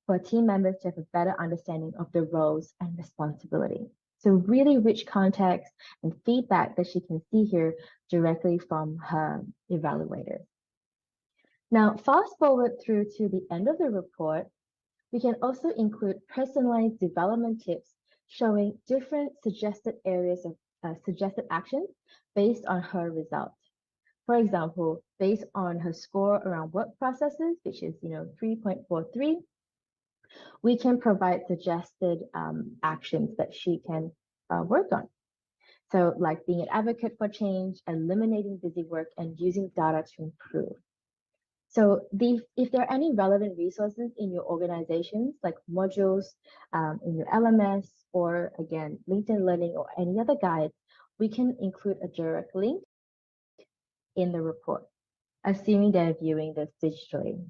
for team members to have a better understanding of their roles and responsibility. So really rich context and feedback that she can see here directly from her evaluators. Now, fast forward through to the end of the report, we can also include personalized development tips showing different suggested areas of suggested actions based on her results. For example, based on her score around work processes, which is 3.43, we can provide suggested actions that she can work on. So like being an advocate for change, eliminating busy work, and using data to improve. So if there are any relevant resources in your organizations, like modules in your LMS, or again, LinkedIn Learning or any other guides, we can include a direct link in the report, assuming they're viewing this digitally.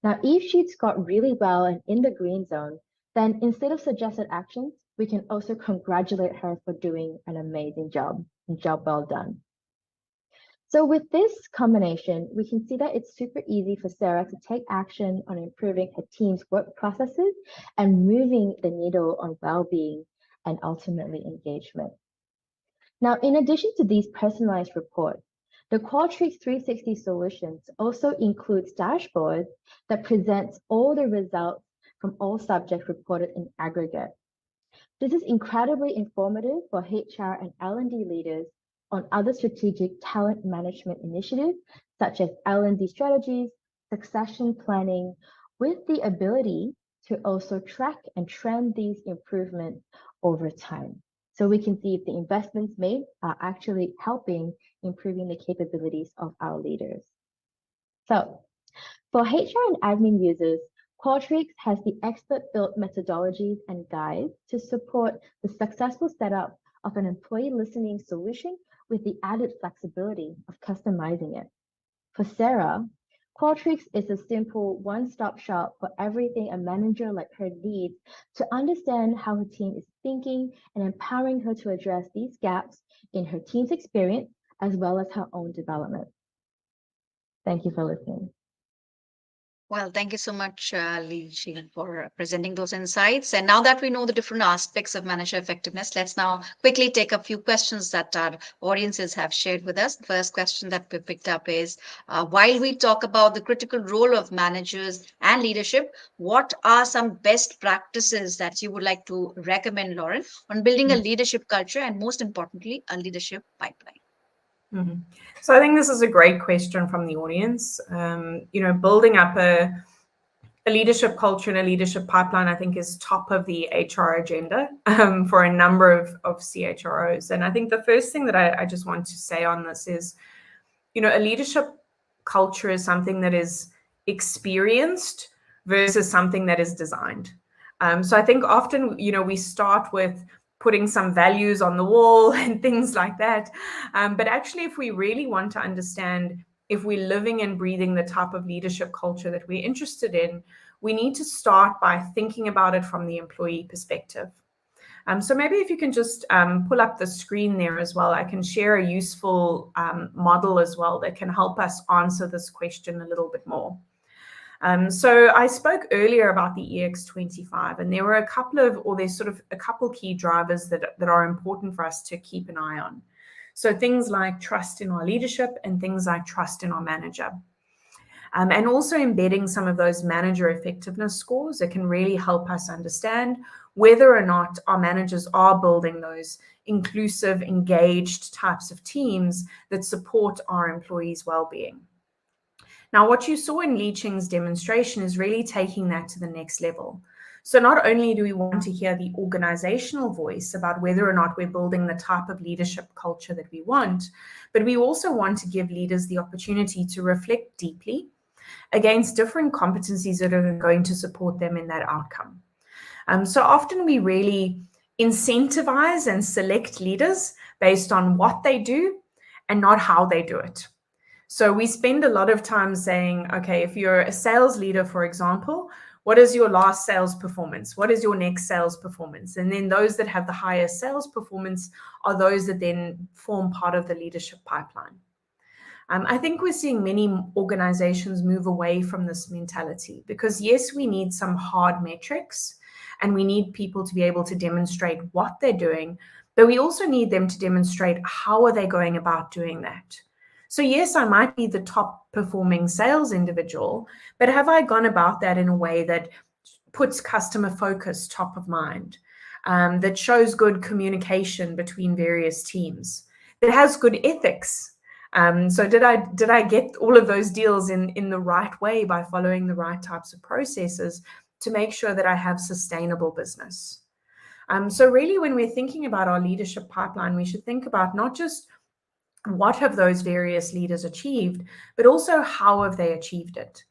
Now, if she's scored really well and in the green zone, then instead of suggested actions, we can also congratulate her for doing an amazing job, and job well done. So with this combination, we can see that it's super easy for Sarah to take action on improving her team's work processes and moving the needle on well-being and ultimately engagement. Now, in addition to these personalized reports, The Qualtrics 360 solutions also includes dashboards that presents all the results from all subjects reported in aggregate. This is incredibly informative for HR and L&D leaders on other strategic talent management initiatives, such as L&D strategies, succession planning, with the ability to also track and trend these improvements over time. So we can see if the investments made are actually helping improving the capabilities of our leaders. So for HR and admin users, Qualtrics has the expert-built methodologies and guides to support the successful setup of an employee listening solution with the added flexibility of customizing it. For Sarah, Qualtrics is a simple one-stop shop for everything a manager like her needs to understand how her team is thinking and empowering her to address these gaps in her team's experience as well as her own development. Thank you for listening. Well, thank you so much, Lee Sheehan, for presenting those insights. And now that we know the different aspects of manager effectiveness, let's now quickly take a few questions that our audiences have shared with us. The first question that we picked up is, while we talk about the critical role of managers and leadership, what are some best practices that you would like to recommend, Lauren, on building a leadership culture and, most importantly, a leadership pipeline? Mm-hmm. So I think this is a great question from the audience. Building up a leadership culture and a leadership pipeline, I think, is top of the HR agenda for a number of CHROs. And I think the first thing that I just want to say on this is, a leadership culture is something that is experienced versus something that is designed. So I think often, we start with putting some values on the wall and things like that. But actually, if we really want to understand if we're living and breathing the type of leadership culture that we're interested in, we need to start by thinking about it from the employee perspective. So maybe if you can just pull up the screen there as well, I can share a useful model as well that can help us answer this question a little bit more. So I spoke earlier about the EX25, and there were a couple key drivers that are important for us to keep an eye on. So things like trust in our leadership and things like trust in our manager. And also embedding some of those manager effectiveness scores that can really help us understand whether or not our managers are building those inclusive, engaged types of teams that support our employees' well-being. Now, what you saw in Lee Ching's demonstration is really taking that to the next level. So not only do we want to hear the organizational voice about whether or not we're building the type of leadership culture that we want, but we also want to give leaders the opportunity to reflect deeply against different competencies that are going to support them in that outcome. So often we really incentivize and select leaders based on what they do and not how they do it. So we spend a lot of time saying, okay, if you're a sales leader, for example, what is your last sales performance? What is your next sales performance? And then those that have the highest sales performance are those that then form part of the leadership pipeline. I think we're seeing many organizations move away from this mentality because, yes, we need some hard metrics and we need people to be able to demonstrate what they're doing, but we also need them to demonstrate how are they going about doing that. So yes, I might be the top performing sales individual, but have I gone about that in a way that puts customer focus top of mind, that shows good communication between various teams, that has good ethics? So did I get all of those deals in the right way by following the right types of processes to make sure that I have sustainable business? So really, when we're thinking about our leadership pipeline, we should think about not just what have those various leaders achieved, but also how have they achieved it?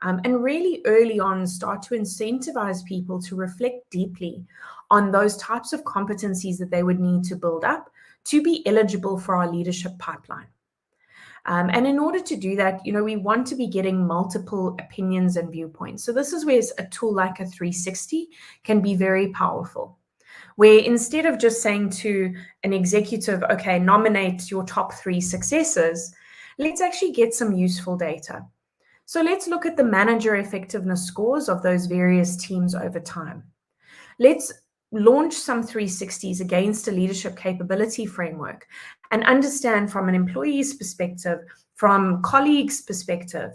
And really early on, start to incentivize people to reflect deeply on those types of competencies that they would need to build up to be eligible for our leadership pipeline. And in order to do that, we want to be getting multiple opinions and viewpoints. So this is where a tool like a 360 can be very powerful, where instead of just saying to an executive, okay, nominate your top 3 successes, let's actually get some useful data. So let's look at the manager effectiveness scores of those various teams over time. Let's launch some 360s against a leadership capability framework and understand from an employee's perspective, from colleagues' perspective,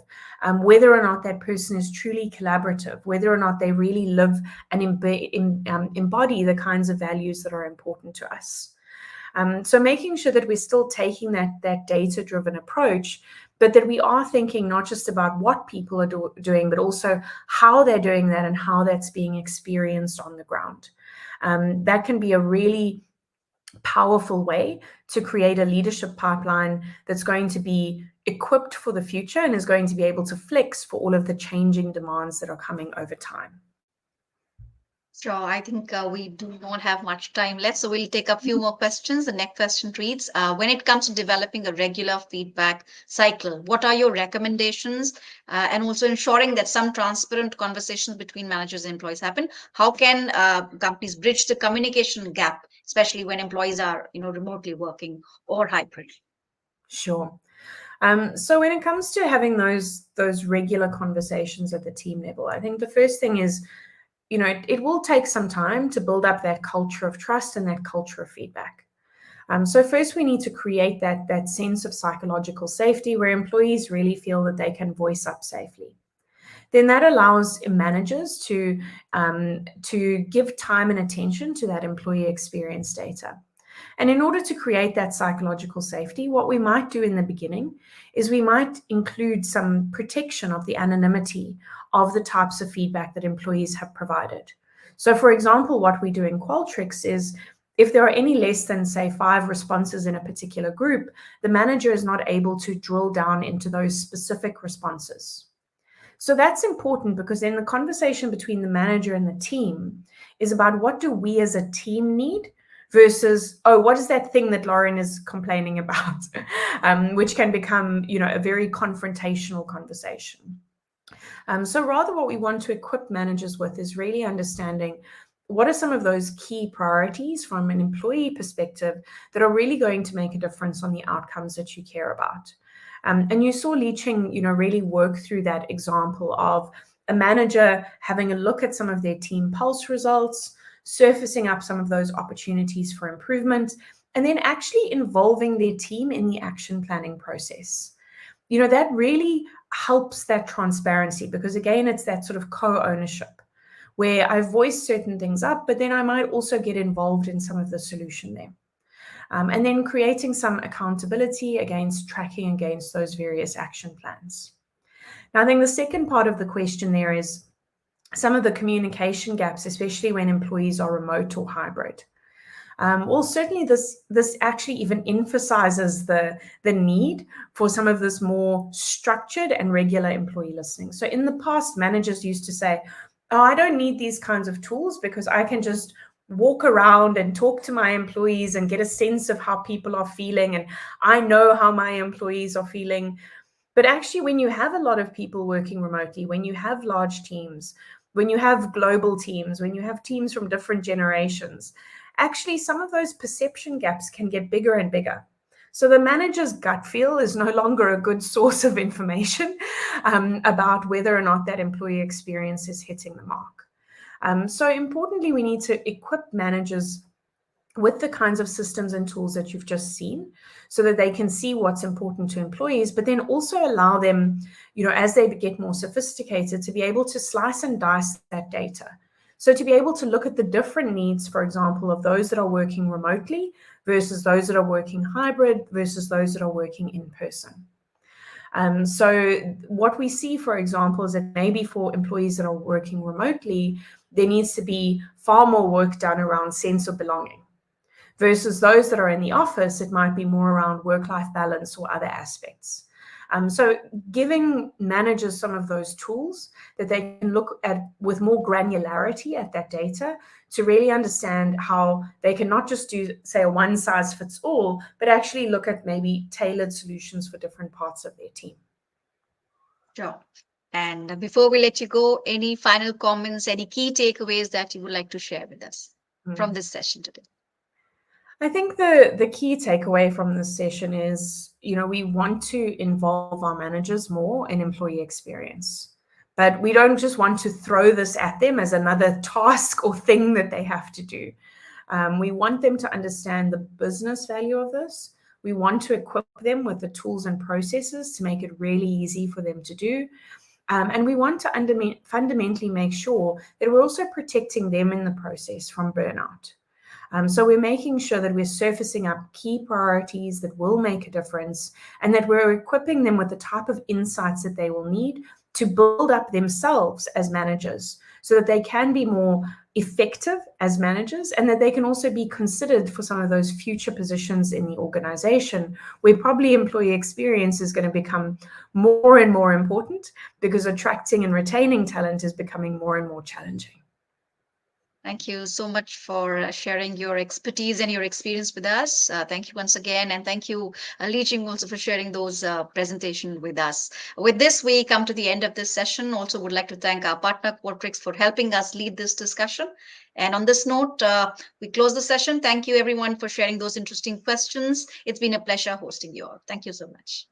whether or not that person is truly collaborative, whether or not they really live and embody the kinds of values that are important to us. So making sure that we're still taking that data-driven approach, but that we are thinking not just about what people are doing, but also how they're doing that and how that's being experienced on the ground. That can be a really powerful way to create a leadership pipeline that's going to be equipped for the future and is going to be able to flex for all of the changing demands that are coming over time. Sure. I think we do not have much time left, so we'll take a few more questions. The next question reads, when it comes to developing a regular feedback cycle, what are your recommendations and also ensuring that some transparent conversations between managers and employees happen? How can companies bridge the communication gap, especially when employees are, remotely working or hybrid? Sure. So when it comes to having those regular conversations at the team level, I think the first thing is, it will take some time to build up that culture of trust and that culture of feedback. So first we need to create that sense of psychological safety where employees really feel that they can voice up safely. Then that allows managers to give time and attention to that employee experience data. And in order to create that psychological safety, what we might do in the beginning is we might include some protection of the anonymity of the types of feedback that employees have provided. So for example, what we do in Qualtrics is if there are any less than, say, 5 responses in a particular group, the manager is not able to drill down into those specific responses. So that's important because then the conversation between the manager and the team is about what do we as a team need versus, oh, what is that thing that Lauren is complaining about, which can become, a very confrontational conversation. So rather what we want to equip managers with is really understanding what are some of those key priorities from an employee perspective that are really going to make a difference on the outcomes that you care about. And you saw Li Ching, really work through that example of a manager having a look at some of their team pulse results, surfacing up some of those opportunities for improvement, and then actually involving their team in the action planning process. That really helps that transparency because, again, it's that sort of co-ownership where I voice certain things up, but then I might also get involved in some of the solution there. And then creating some accountability against tracking against those various action plans. Now, I think the second part of the question there is some of the communication gaps, especially when employees are remote or hybrid. Well, certainly this actually even emphasizes the need for some of this more structured and regular employee listening. So in the past, managers used to say, oh, I don't need these kinds of tools because I can just walk around and talk to my employees and get a sense of how people are feeling. And I know how my employees are feeling. But actually, when you have a lot of people working remotely, when you have large teams, when you have global teams, when you have teams from different generations, actually some of those perception gaps can get bigger and bigger. So the manager's gut feel is no longer a good source of information about whether or not that employee experience is hitting the mark. So importantly, we need to equip managers with the kinds of systems and tools that you've just seen so that they can see what's important to employees, but then also allow them, as they get more sophisticated, to be able to slice and dice that data. So to be able to look at the different needs, for example, of those that are working remotely versus those that are working hybrid versus those that are working in person. So what we see, for example, is that maybe for employees that are working remotely, there needs to be far more work done around sense of belonging. Versus those that are in the office, it might be more around work-life balance or other aspects. So giving managers some of those tools that they can look at with more granularity at that data to really understand how they can not just do, say, a one-size-fits-all, but actually look at maybe tailored solutions for different parts of their team. Sure. And before we let you go, any final comments, any key takeaways that you would like to share with us from this session today? I think the key takeaway from this session is, we want to involve our managers more in employee experience. But we don't just want to throw this at them as another task or thing that they have to do. We want them to understand the business value of this. We want to equip them with the tools and processes to make it really easy for them to do. And we want to fundamentally make sure that we're also protecting them in the process from burnout. So we're making sure that we're surfacing up key priorities that will make a difference, and that we're equipping them with the type of insights that they will need to build up themselves as managers, so that they can be more effective as managers, and that they can also be considered for some of those future positions in the organization, where probably employee experience is going to become more and more important, because attracting and retaining talent is becoming more and more challenging. Thank you so much for sharing your expertise and your experience with us. Thank you once again. And thank you, Li Jing, also for sharing those presentation with us. With this, we come to the end of this session. Also would like to thank our partner, Qualtrics, for helping us lead this discussion. And on this note, we close the session. Thank you, everyone, for sharing those interesting questions. It's been a pleasure hosting you all. Thank you so much.